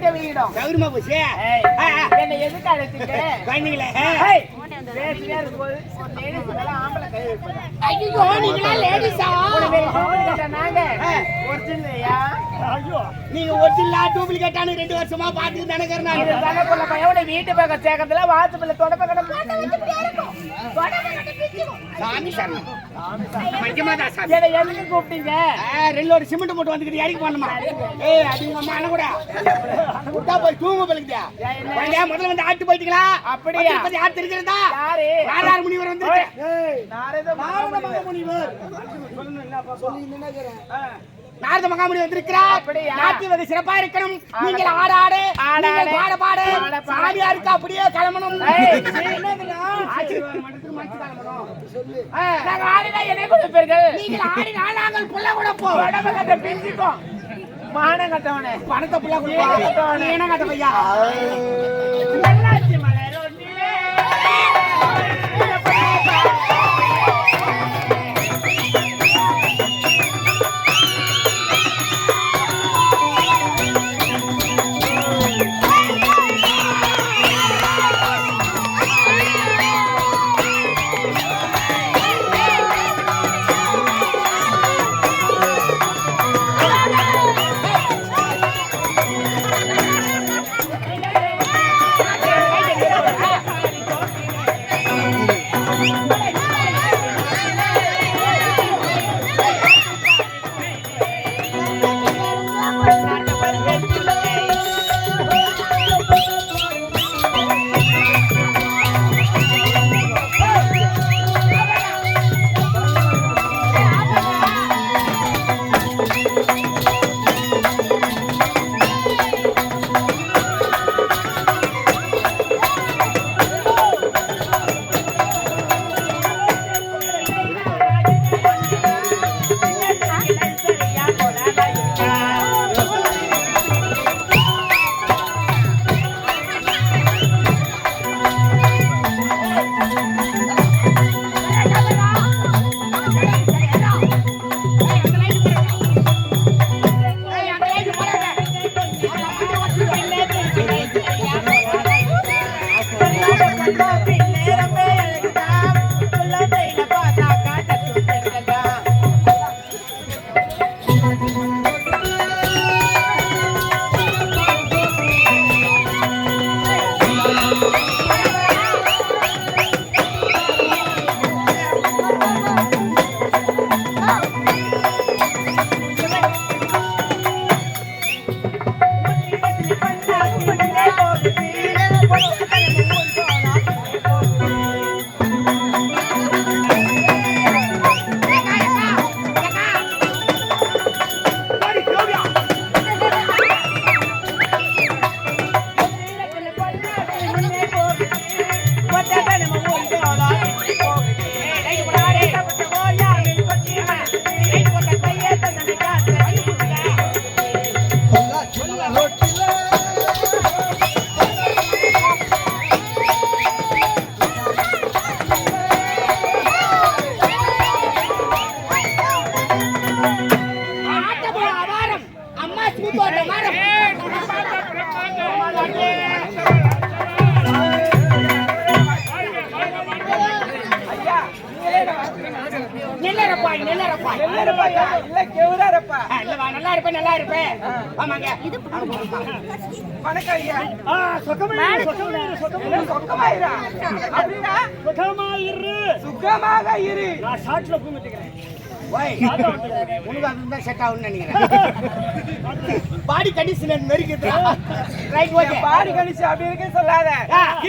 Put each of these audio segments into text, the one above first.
எங்க வீடும் கௌரமா போச்சு. என்ன எதுக்கு அழைச்சிட்டு குழந்தைங்களே பேசிட்டே இருக்கும்போது ஒரு லேடிஸ் எல்லாம் ஆம்பளை கை வைப்பாங்க. ஐயோ நீங்களா லேடிஸா? நாங்க ஒரிஜினல்யா? ஐயோ நீங்க ஒரிஜினலா டூப்ளிகேட்டானு 2 வருஷமா பாத்துட்டு நினைக்கிறேன் நான். இது தான கொள்ள பையனோட வீட்டு பக்கம் சேக்கத்துல வாசல்ல தொடப்ப போட்டு வச்சிட்டே இருக்கும். சாமி சரணம். மஞ்சமாதா சாமி. என்ன எதுக்கு கூப்பிட்டீங்க? ரெல்லோட சிமெண்ட் போட்டு வந்துக்கிட்டு இறக்கி போடணுமா? ஏய் அது உங்க அம்மா கூட உட்டா போய் தூங்க பழுக்குதா? கொஞ்சம் முதல்ல வந்து ஆட்டு போயிட்டீங்களா? அப்படியே பத்தி ஆட்டு இருக்கிறதா? யாரு? நாராயண முனிவர் வந்திருக்காரு. நாரத மகாமுனிவர். சொல்லணும் என்னப்பா சொல்லி நினைக்கிறேன். நாரத மகாமுனிவர் வந்திருக்கிறார். நாட்டி வந்து சிறப்பா இருக்கணும். நீங்கள் ஆடாடு பாட பாடு சாமியா இருக்கு அப்படியே கிளம்பணும். ஆசீர்வாதம் மடத்துக்கு மடத்து கிளம்பணும் சொல்லு. நாங்க ஆடினா என்ன கொடுப்பீர்கள்? நீங்கள் ஆடினா நாங்கள் புள்ள கூட போவோம். உடம்புல பிஞ்சிக்கும். மானம் கட்டவனே பணத்தை புள்ள கொடுப்போம். நீ என்ன கட்ட பையா? நல்லாச்சி மலர் ஒன்றிலே நல்லா இருப்பேன். ஆமாங்க. வணக்கம் ஐயா. சுகமாக இரு. நான் ஷாட்ல பூமிட்டுக்கிறேன். உனக்கு அதுதான் செட் ஆகும்னு நினைக்கிறேன். பாடி கண்டிஷன் நெருக்குது. Right okay. பாடி கண்டிஷன் அப்படி இருக்கு சொல்லாத.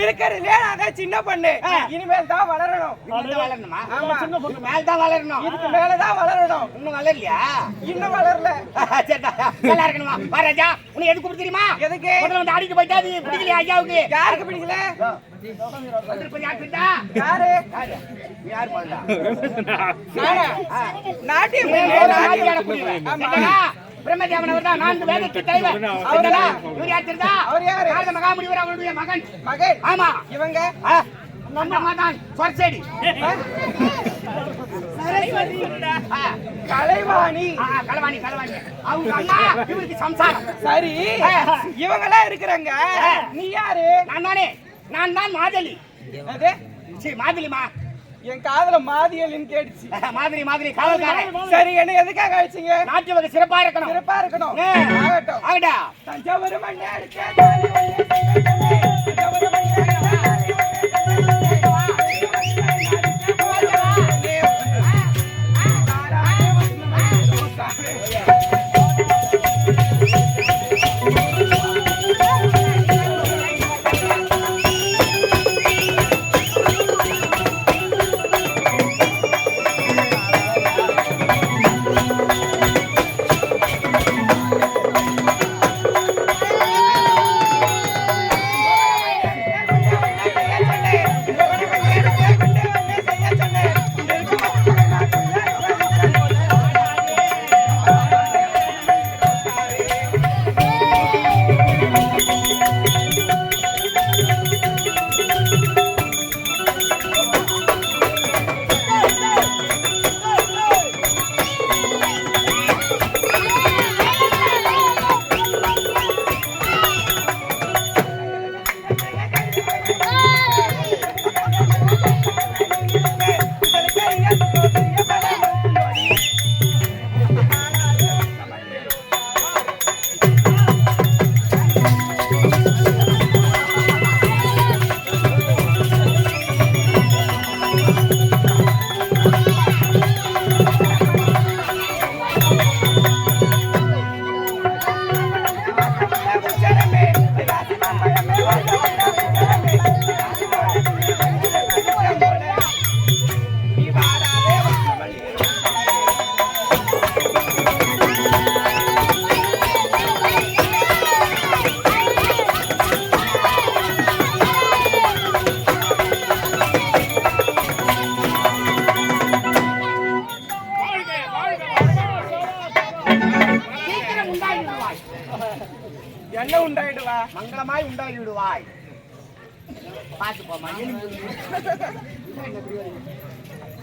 இருக்கிறதுல நான் சின்ன பொண்ணு. இனிமேல் தான் வளரணும். இனிமேல் வளரணுமா? ஆமா. சின்ன பொண்ணு மேல தான் வளரணும். இதுக்கு மேல தான் வளரணும். இன்னும் வளரலையா? இன்னும் வளரல. சரிடா. நல்லா இருக்கணுமா? வா ராஜா. உனக்கு எதுக்கு கூப்பிட்டு தெரியுமா? எதுக்கு? முதல்ல வந்து ஆடிட்டு போய்ட்டா நீ பிடிக்கலையா ஐயாவுக்கு? யாருக்கு பிடிக்கல? வந்து யார் பிடிச்சா? யாரு? யார் போடா? நாட்டியம் பிரம்மதேவன் அவர்தான் 4 வேதத்து தலைவர். இவர் யார் தெரியுதா? அவர் யாரு? நாரத மகாமுனிவர் அவருடைய மகன். மகன்? ஆமா. இவங்க நம்ம தான் சொர்சேடி. ஆ, கலைவாணி. களவாணி களவாணி அவங்க அம்மா இவருக்கு சம்சாரம். சரி, இவங்கெல்லாம் இருக்கிறாங்க. நீ யாரு? நான் தான் மாதலி. அது சரி மாதலிமா, என் காதுல மாதியல்னு கேட்டுச்சு. மாதிரி காவல்காரன். சரி, என்ன எதுக்காக அழைச்சீங்க? நாட்டு வகை சிறப்பா இருக்கணும். சிறப்பா இருக்கணும். ஆகட்டும். ஆகட்டா தஞ்சாவூர் மண்ணே அடிச்ச தாலி மண்ணே தஞ்சாவூர் மண்ணே அடிச்ச தாலி என்ன உண்டாயிடுவா? மங்களமாய் உண்டாகி விடுவாய். பாத்து போமா.